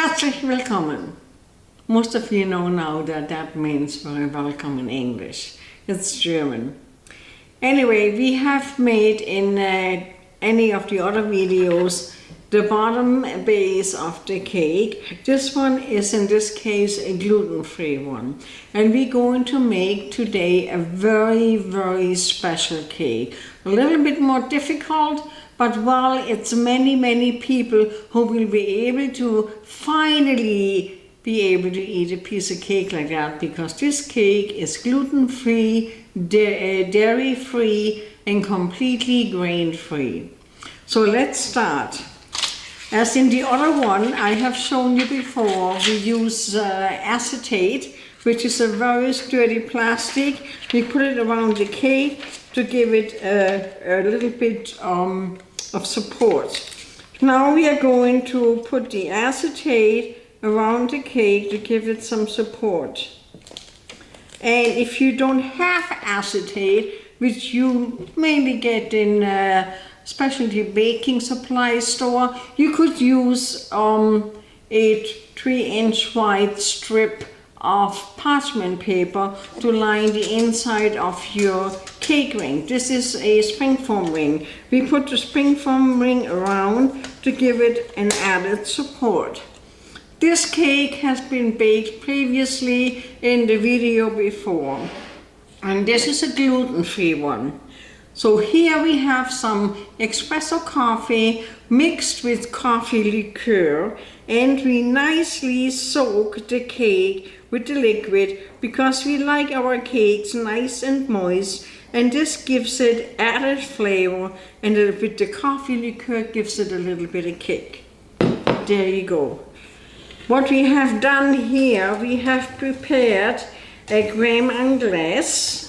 Herzlich willkommen. Most of you know now that that means very welcome in English. It's German. Anyway, we have made in any of the other videos the bottom base of the cake. This one is in this case a gluten-free one. And we're going to make today a very special cake. A little bit more difficult, but while it's many people who will be able to finally be able to eat a piece of cake like that, because this cake is gluten-free, dairy-free, and completely grain-free. So let's start. As in the other one I have shown you before, we use acetate, which is a very sturdy plastic. We put it around the cake to give it a little bit of support. Now we are going to put the acetate around the cake to give it some support. And if you don't have acetate, which you mainly get in specialty baking supply store, you could use a 3-inch wide strip of parchment paper to line the inside of your cake ring. This is a springform ring. We put the springform ring around to give it an added support. This cake has been baked previously in the video before, and this is a gluten-free one. So here we have some espresso coffee mixed with coffee liqueur, and we nicely soak the cake with the liquid because we like our cakes nice and moist, and this gives it added flavor, and with the coffee liqueur gives it a little bit of kick. There you go. What we have done here, we have prepared a crème anglaise.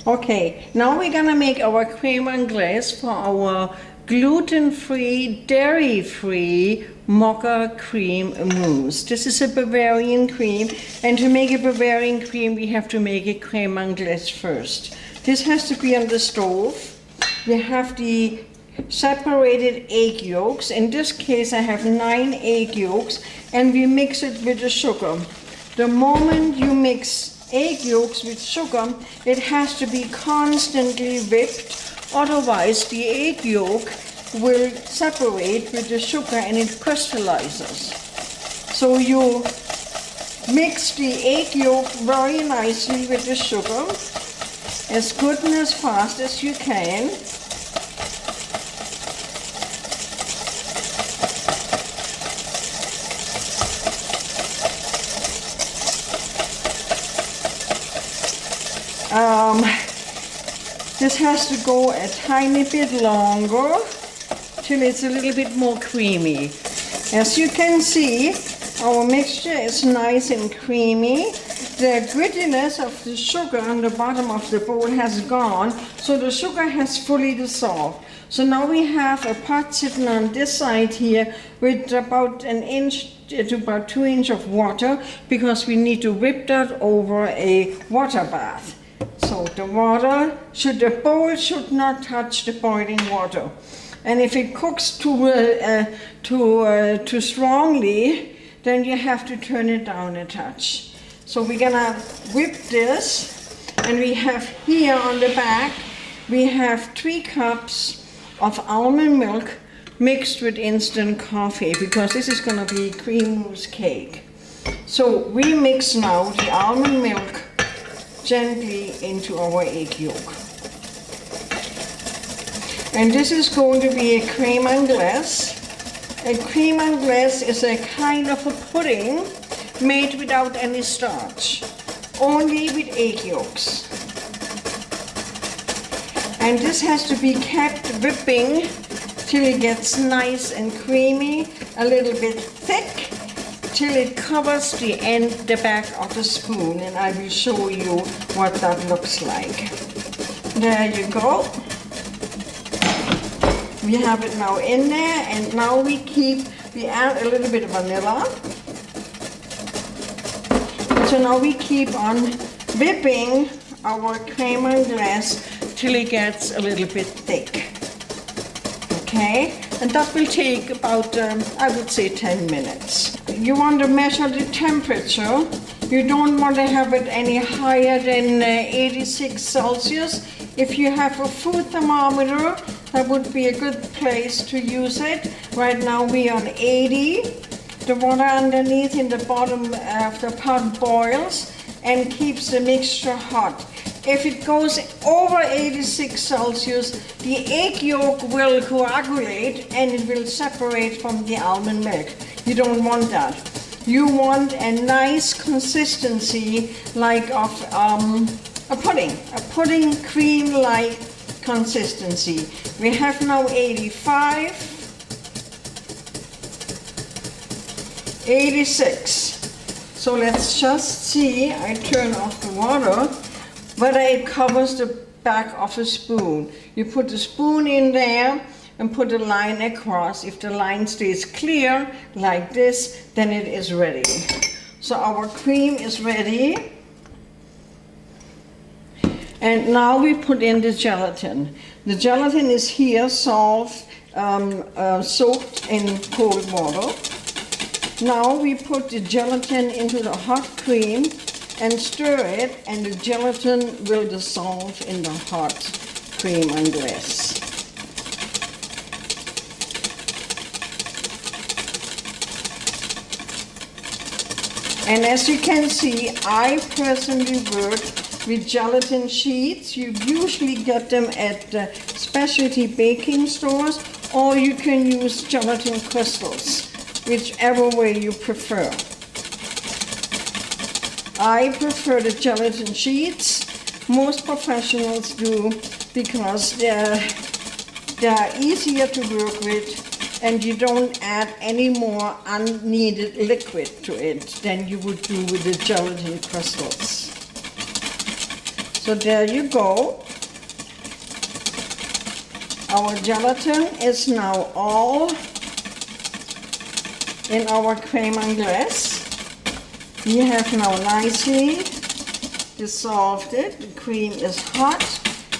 Okay, now we're gonna make our crème anglaise for our gluten-free, dairy-free Mocha cream mousse. This is a Bavarian cream, and to make a Bavarian cream we have to make a crème anglaise first. This has to be on the stove. We have the separated egg yolks. In this case I have 9 egg yolks, and we mix it with the sugar. The moment you mix egg yolks with sugar, it has to be constantly whipped, otherwise the egg yolk will separate with the sugar and it crystallizes. So you mix the egg yolk very nicely with the sugar, as good and as fast as you can. This has to go a tiny bit longer till it's a little bit more creamy. As you can see, our mixture is nice and creamy. The grittiness of the sugar on the bottom of the bowl has gone, so the sugar has fully dissolved. So now we have a pot sitting on this side here with about 1 inch to about 2 inches of water, because we need to whip that over a water bath. So the bowl should not touch the boiling water. And if it cooks too strongly, then you have to turn it down a touch. So we're gonna whip this, and we have here on the back, we have 3 cups of almond milk mixed with instant coffee, because this is gonna be cream mousse cake. So we mix now the almond milk gently into our egg yolk. And this is going to be a crème anglaise. A crème anglaise is a kind of a pudding made without any starch, only with egg yolks. And this has to be kept whipping till it gets nice and creamy, a little bit thick, till it covers the back of the spoon, and I will show you what that looks like. There you go. We have it now in there, and now we add a little bit of vanilla. So now we keep on whipping our crème anglaise till it gets a little bit thick. Okay, and that will take about, I would say 10 minutes. you want to measure the temperature. You don't want to have it any higher than 86 Celsius. If you have a food thermometer, that would be a good place to use it. Right now we are on 80. The water underneath in the bottom of the pot boils and keeps the mixture hot. If it goes over 86 Celsius, the egg yolk will coagulate and it will separate from the almond milk. You don't want that. You want a nice consistency like of a pudding cream-like consistency. We have now 85, 86. So let's just see, I turn off the water, whether it covers the back of a spoon. You put the spoon in there and put a line across. If the line stays clear like this, then it is ready. So our cream is ready. And now we put in the gelatin. The gelatin is here soaked in cold water. Now we put the gelatin into the hot cream and stir it, and the gelatin will dissolve in the hot cream anglaise. And as you can see, I personally work with gelatin sheets. You usually get them at specialty baking stores, or you can use gelatin crystals, whichever way you prefer. I prefer the gelatin sheets. Most professionals do because they're easier to work with, and you don't add any more unneeded liquid to it than you would do with the gelatin crystals. So there you go. Our gelatin is now all in our crème anglaise. We have now nicely dissolved it. The cream is hot.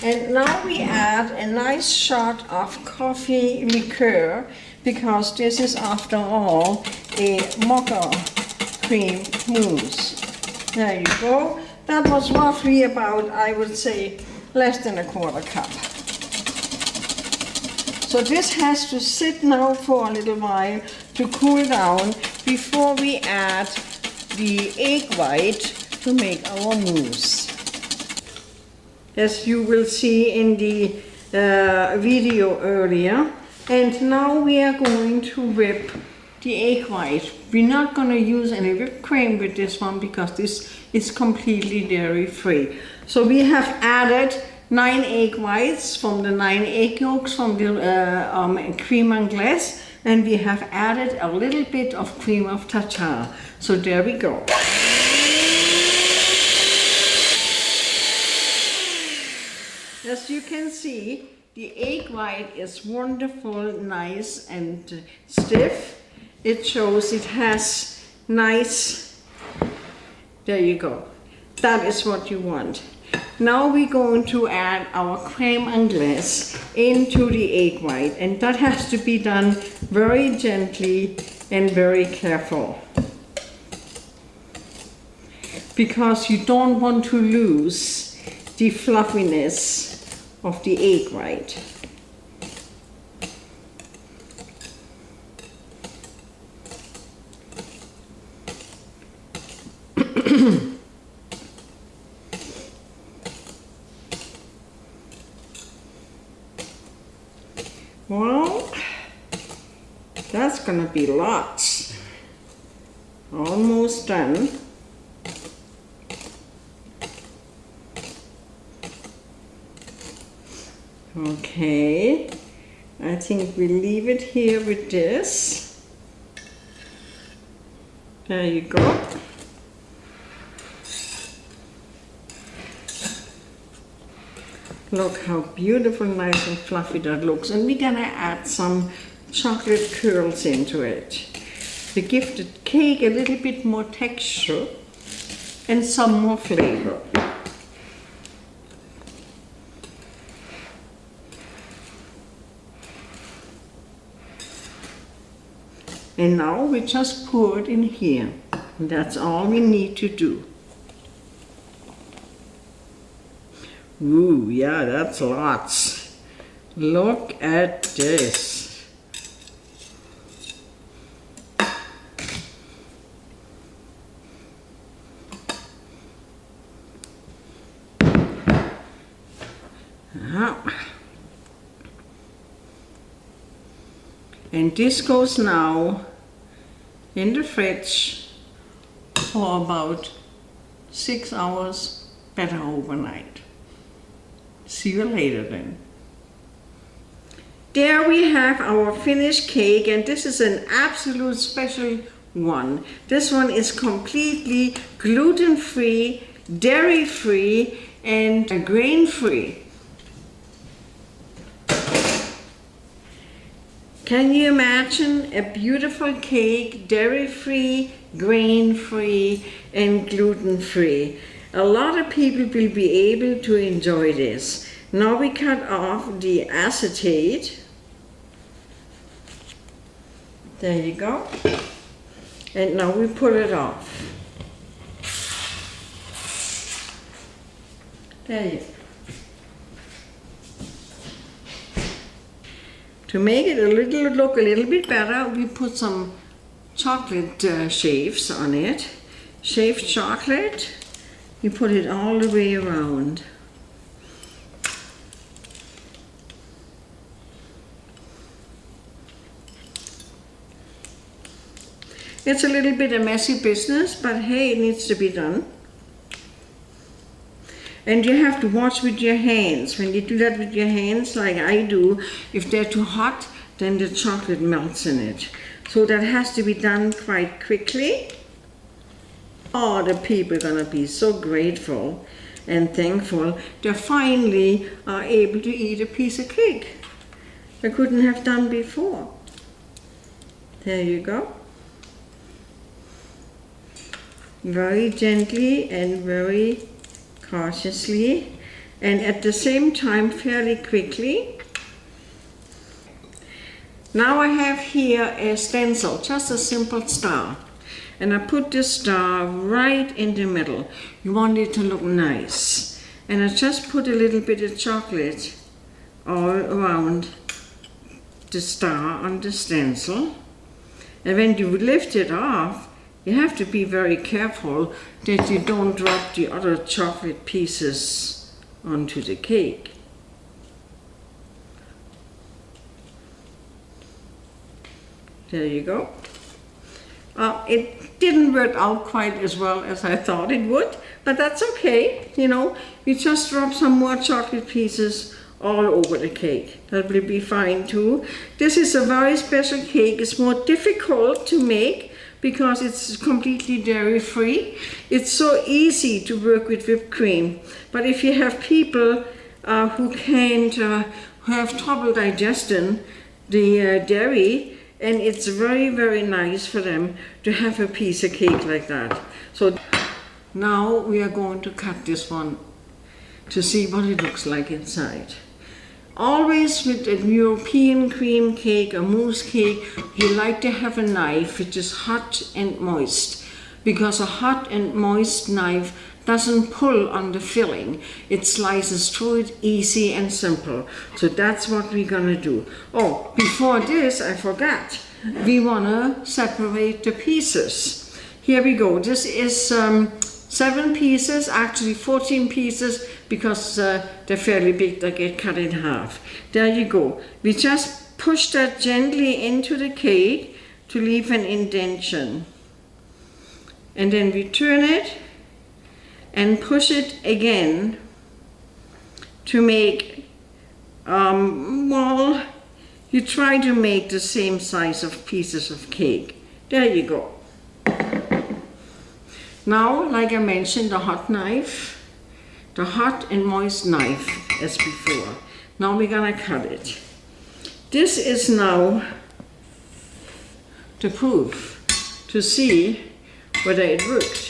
And now we add a nice shot of coffee liqueur, because this is, after all, a mocha cream mousse. There you go. That was roughly about, I would say, less than a quarter cup. So this has to sit now for a little while to cool down before we add the egg white to make our mousse. As you will see in the video earlier. And now we are going to whip the egg white. We're not going to use any whipped cream with this one because this is completely dairy free. So we have added 9 egg whites from the 9 egg yolks from the cream anglaise, and we have added a little bit of cream of tartar. So there we go. As you can see, the egg white is wonderful, nice and stiff. It shows it has nice, there you go. That is what you want. Now we're going to add our crème anglaise into the egg white, and that has to be done very gently and very careful, because you don't want to lose the fluffiness of the egg white. Well, that's gonna be lots. Almost done. Okay, I think we leave it here with this. There you go. Look how beautiful, nice and fluffy that looks. And we're gonna add some chocolate curls into it to give the cake a little bit more texture and some more flavor. And now we just pour it in here. And that's all we need to do. Ooh, yeah, that's lots. Look at this. And this goes now in the fridge for about 6 hours, better overnight. See you later then. There we have our finished cake, and this is an absolute special one. This one is completely gluten-free, dairy-free, and grain-free. Can you imagine a beautiful cake, dairy-free, grain-free, and gluten-free? A lot of people will be able to enjoy this. Now we cut off the acetate. There you go. And now we pull it off. There you go. To make it look a little bit better, we put some chocolate shaves on it. Shaved chocolate. You put it all the way around. It's a little bit a messy business, but hey, it needs to be done. And you have to watch with your hands. When you do that with your hands, like I do, if they're too hot, then the chocolate melts in it. So that has to be done quite quickly. Oh, the people are gonna be so grateful and thankful they finally are able to eat a piece of cake they couldn't have done before. There you go. Very gently and very cautiously, and at the same time fairly quickly. Now I have here a stencil, just a simple star. And I put this star right in the middle. You want it to look nice. And I just put a little bit of chocolate all around the star on the stencil. And when you lift it off, you have to be very careful that you don't drop the other chocolate pieces onto the cake. There you go. It didn't work out quite as well as I thought it would, but that's okay. You know, we just drop some more chocolate pieces all over the cake. That will be fine too. This is a very special cake. It's more difficult to make because it's completely dairy-free. It's so easy to work with whipped cream. But if you have people who can't, who have trouble digesting the dairy, and it's very, very nice for them to have a piece of cake like that. So now we are going to cut this one to see what it looks like inside. Always with a European cream cake, a mousse cake, you like to have a knife which is hot and moist, because a hot and moist knife doesn't pull on the filling. It slices through it easy and simple. So that's what we're gonna do. Oh, before this, I forgot. We wanna separate the pieces. Here we go. This is 7 pieces, actually 14 pieces, because they're fairly big, they get cut in half. There you go. We just push that gently into the cake to leave an indentation. And then we turn it and push it again to make, well, you try to make the same size of pieces of cake. There you go. Now, like I mentioned, the hot knife, the hot and moist knife as before. Now we're gonna cut it. This is now the proof to see whether it worked.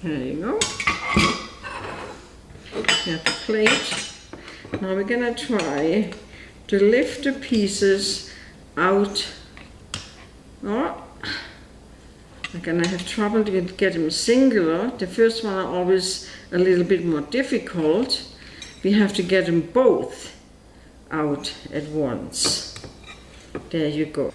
There you go. You have the plate. Now we're gonna try to lift the pieces out. Oh, I'm gonna have trouble to get them singular. The first one are always a little bit more difficult. We have to get them both out at once. There you go.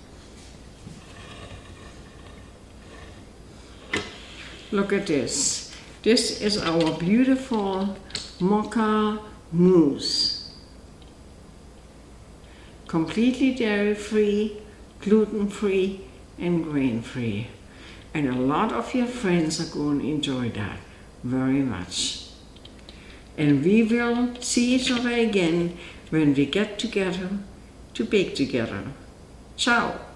Look at this. This is our beautiful Mocha Mousse. Completely dairy-free, gluten-free, and grain-free. And a lot of your friends are going to enjoy that very much. And we will see each other again when we get together to bake together. Ciao!